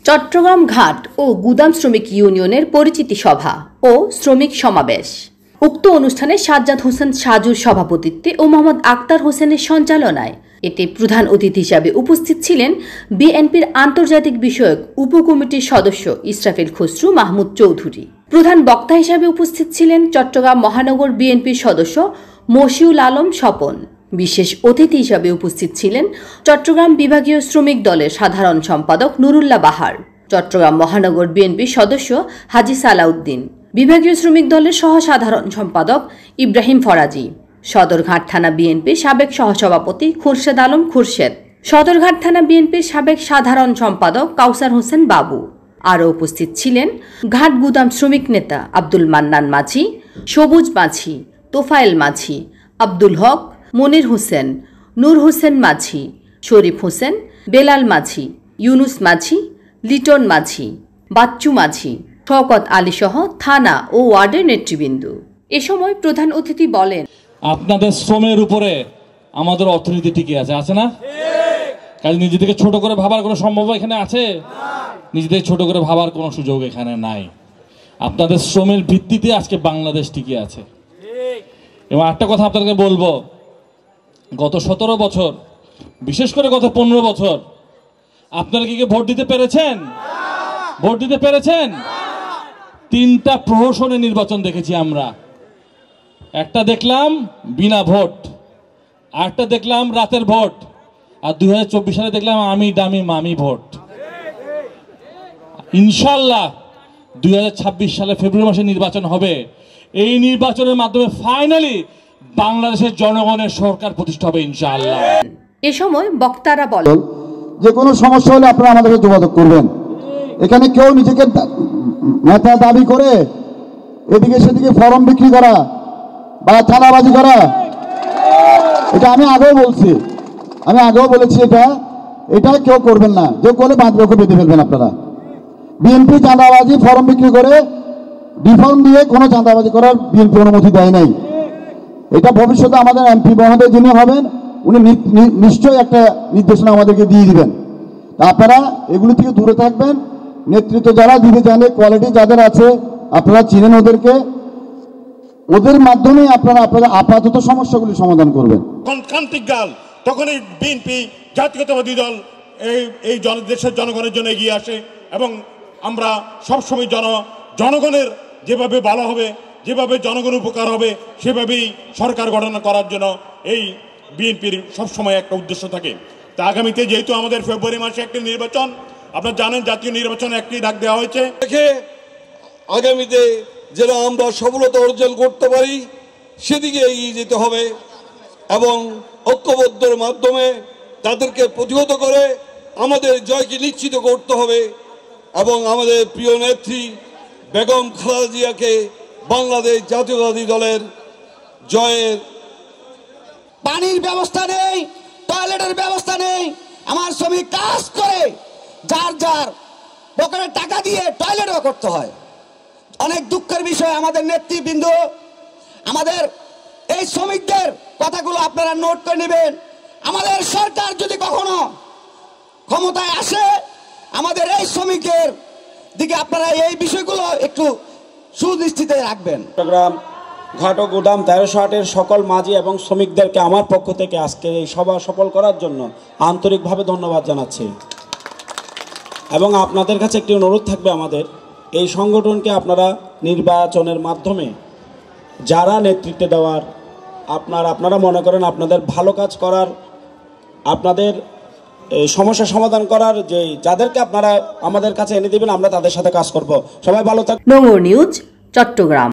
চট্টগ্রাম ঘাট ও গুদাম শ্রমিক ইউনিয়নের পরিচিতি সভা ও শ্রমিক সমাবেশ। উক্ত অনুষ্ঠানে সাজ্জাদ হোসেন সাজুর সভাপতিত্বে ও মোহাম্মদ আক্তার হোসেনের সঞ্চালনায় এতে প্রধান অতিথি হিসাবে উপস্থিত ছিলেন বিএনপির আন্তর্জাতিক বিষয়ক উপকমিটির সদস্য ইসরাফিল খসরু মাহমুদ চৌধুরী। প্রধান বক্তা হিসাবে উপস্থিত ছিলেন চট্টগ্রাম মহানগর বিএনপির সদস্য মশিউল আলম স্বপন। বিশেষ অতিথি হিসাবে উপস্থিত ছিলেন চট্টগ্রাম বিভাগীয় শ্রমিক দলের সাধারণ সম্পাদক নুরুল্লাহ বাহার, চট্টগ্রাম মহানগর বিএনপির সদস্য হাজী সালাউদ্দিন, বিভাগীয় শ্রমিক দলের সহ সাধারণ সম্পাদক ইব্রাহিম ফরাজি, সদরঘাট থানা বিএনপির সাবেক সহসভাপতি খুরশেদ আলম খুরশেদ, সদরঘাট থানা বিএনপির সাবেক সাধারণ সম্পাদক কাউসার হোসেন বাবু। আরও উপস্থিত ছিলেন ঘাট গুদাম শ্রমিক নেতা আব্দুল মান্নান মাঝি, সবুজ মাঝি, তোফায়েল মাঝি, আব্দুল হক, মনির হোসেন, নূর হোসেন মাঝি, শরীফ হোসেন, বেলাল মাঝি, ইউনুস মাঝি, লিটন মাঝি, বাচ্চু মাঝি, শওকত আলী সহ থানা ও ওয়ার্ডের নেতৃবৃন্দ। এ সময় প্রধান অতিথি বলেন, আপনাদের শ্রমের উপরে আমাদের অর্থনীতি টিকে আছে না? কাজে নিজেদেরকে ছোট করে ভাবার কোনো সম্ভব এখানে আছে? নিজেদের ছোট করে ভাবার কোনো সুযোগ এখানে নাই। আপনাদের শ্রমের ভিত্তিতে আজকে বাংলাদেশ টিকে আছে। এবং একটা কথা আপনাদেরকে বলবো, গত 17 বছর, বিশেষ করে গত 15 বছর আপনারা কি ভোট দিতে পেরেছেন? ভোট দিতে পেরেছেন? 3টা প্রহসনের নির্বাচন দেখেছি আমরা। একটা দেখলাম বিনা ভোট, আরেকটা দেখলাম রাতের ভোট, আর 2024 সালে দেখলাম আমি দামি মামি ভোট। ইনশাল্লাহ 2026 সালে ফেব্রুয়ারি মাসে নির্বাচন হবে। এই নির্বাচনের মাধ্যমে ফাইনালি বাংলাদেশের জনগণের সরকার প্রতিষ্ঠা হবে ইনশাআল্লাহ। এ সময় বক্তারা বলেন, যে কোনো সমস্যা হলে আপনারা আমাদেরকে যোগাযোগ করবেন। এখানে কেউ নিজেকে নেতা দাবি করে এদিকে সেদিকে ফর্ম বিক্রি করা বা চাঁদাবাজি করা, এটা আমি আগেও বলেছি, এটা কেউ করবেন না। যে করলে বাঁধবে বেঁধে ফেলবেন আপনারা। বিএনপি চাঁদাবাজি ফর্ম বিক্রি করে ডিফর্ম দিয়ে কোনো চাঁদাবাজি করার বিএনপি অনুমতি দেয় নাই। এটা ভবিষ্যতে আমাদের এমপি মহোদয় যিনি হবেন উনি নিশ্চয়ই একটা নির্দেশনা আমাদেরকে দিয়ে দিবেন। আপনারা এগুলি থেকে দূরে থাকবেন। নেতৃত্ব যারা দিতে জানে, কোয়ালিটি যাদের আছে আপনারা চিনেন ওদেরকে, ওদের মাধ্যমে আপনারা আপনাদের আপাতত সমস্যাগুলি সমাধান করবেন। তখন এই বিএনপি জাতীয়তাবাদী দল এই দেশের জনগণের জন্য এগিয়ে আসে এবং আমরা সবসময় জনগণের যেভাবে ভালো হবে, যেভাবে জনগণ উপকার হবে, সেভাবেই সরকার গঠন করার জন্য এই বিএনপির সবসময় একটা উদ্দেশ্য থাকে। তা আগামীতে যেহেতু আমাদের ফেব্রুয়ারি মাসে একটি নির্বাচন, আপনারা জানেন জাতীয় নির্বাচন একটি ডাক দেওয়া হয়েছে। আগামীতে যেন আমরা সফলতা অর্জন করতে পারি সেদিকে এগিয়ে যেতে হবে এবং ঐক্যবদ্ধের মাধ্যমে তাদেরকে প্রতিহত করে আমাদের জয়কে নিশ্চিত করতে হবে এবং আমাদের প্রিয় নেত্রী বেগম খালেদা জিয়াকে বাংলাদেশ জাতীয়তাবাদী দলের জয়ের। পানির ব্যবস্থা নেই, টয়লেটের ব্যবস্থা নেই। আমার শ্রমিক কাজ করে যার পকেটে টাকা দিয়ে টয়লেটও করতে হয়। অনেক দুঃখের বিষয়। আমাদের নেতৃবৃন্দ, আমাদের এই শ্রমিকদের কথাগুলো আপনারা নোট করে নেবেন। আমাদের সরকার যদি কখনো ক্ষমতায় আসে, আমাদের এই শ্রমিকের দিকে আপনারা এই বিষয়গুলো একটু সুদৃষ্টিতে রাখবেন। চট্টগ্রাম ঘাট ও গুদাম 1308-এর সকল মাঝি এবং শ্রমিকদেরকে আমার পক্ষ থেকে আজকে এই সভা সফল করার জন্য আন্তরিকভাবে ধন্যবাদ জানাচ্ছি। এবং আপনাদের কাছে একটি অনুরোধ থাকবে, আমাদের এই সংগঠনকে আপনারা নির্বাচনের মাধ্যমে যারা নেতৃত্ব দেওয়ার আপনারা মনে করেন আপনাদের ভালো কাজ করার, আপনাদের সমস্যা সমাধান করার, যে যাদেরকে আপনারা আমাদের কাছে এনে দেবেন আমরা তাদের সাথে কাজ করব। সবাই ভালো থাকবেন। নোংর নিউজ, চট্টগ্রাম।